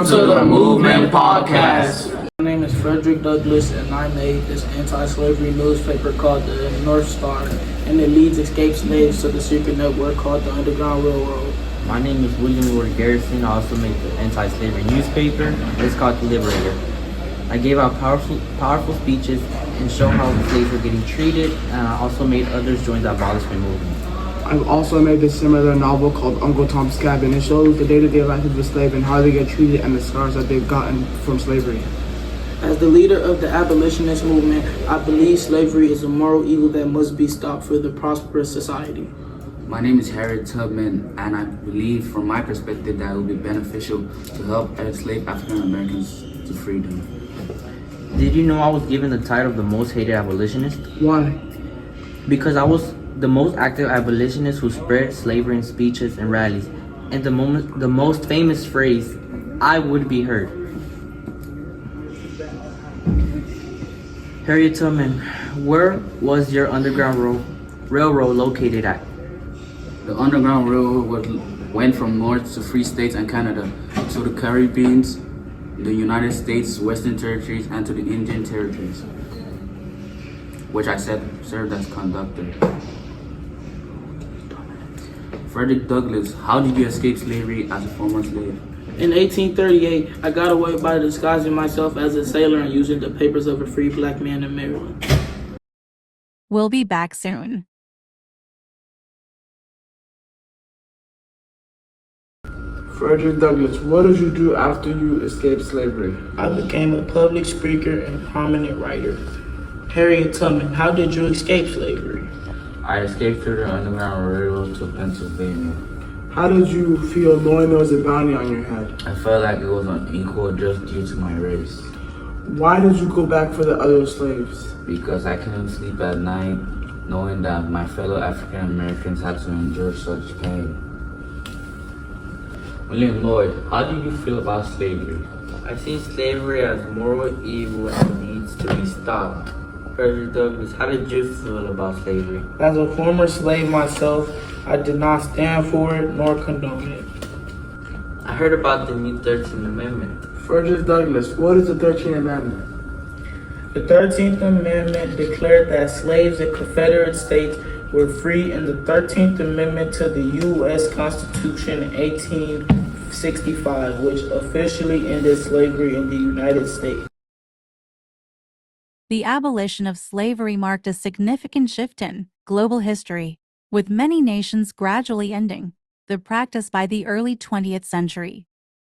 to the Movement Podcast. My name is Frederick Douglass, and I made this anti-slavery newspaper called the North Star, and it leads escaped slaves to the secret network called the Underground Railroad. My name is William Ward Garrison. I also made the anti-slavery newspaper. It's called The Liberator. I gave out powerful speeches and show how slaves were getting treated, and I also made others join the abolishment movement. I've also made a similar novel called Uncle Tom's Cabin. It shows the day-to-day life of a slave and how they get treated and the scars that they've gotten from slavery. As the leader of the abolitionist movement, I believe slavery is a moral evil that must be stopped for the prosperous society. My name is Harriet Tubman, and I believe from my perspective that it will be beneficial to help enslave African Americans to freedom. Did you know I was given the title of the most hated abolitionist? Why? Because I was the most active abolitionist who spread slavery in speeches and rallies, and the most famous phrase, "I would be heard." Harriet Tubman, where was your Underground Railroad located at? The Underground Railroad went from north to free states and Canada, to the Caribbean, the United States, Western Territories, and to the Indian Territories, which I served as conductor. Frederick Douglass, how did you escape slavery as a former slave? In 1838, I got away by disguising myself as a sailor and using the papers of a free black man in Maryland. We'll be back soon. Frederick Douglass, what did you do after you escaped slavery? I became a public speaker and prominent writer. Harriet Tubman, how did you escape slavery? I escaped through the Underground Railroad to Pennsylvania. How did you feel knowing there was a bounty on your head? I felt like it was unequal just due to my race, Why did you go back for the other slaves? because I couldn't sleep at night knowing that my fellow African Americans had to endure such pain. William Lloyd, how do you feel about slavery? I see slavery as moral evil and needs to be stopped. Frederick Douglass, how did you feel about slavery? As a former slave myself, I did not stand for it nor condone it. I heard about the new 13th Amendment. Frederick Douglass, what is the 13th Amendment? The 13th Amendment declared that slaves in Confederate states were free, and the 13th Amendment to the U.S. Constitution in 1865, which officially ended slavery in the United States. The abolition of slavery marked a significant shift in global history, with many nations gradually ending the practice by the early 20th century.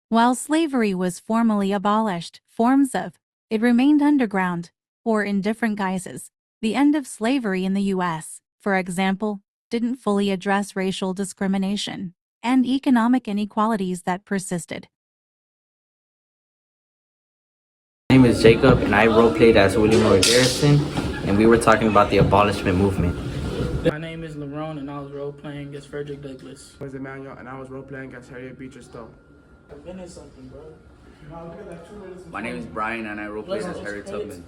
While slavery was formally abolished, forms of it remained underground or in different guises. The end of slavery in the U.S., for example, didn't fully address racial discrimination and economic inequalities that persisted. My name is Jacob, and I role-played as William Lloyd Garrison, and we were talking about the abolishment movement. My name is Lerone, and I was role-playing as Frederick Douglass. I was Emmanuel, and I was role-playing as Harriet Beecher Stowe. Finish something, bro. My name is Brian, and I role-played as Harriet Tubman.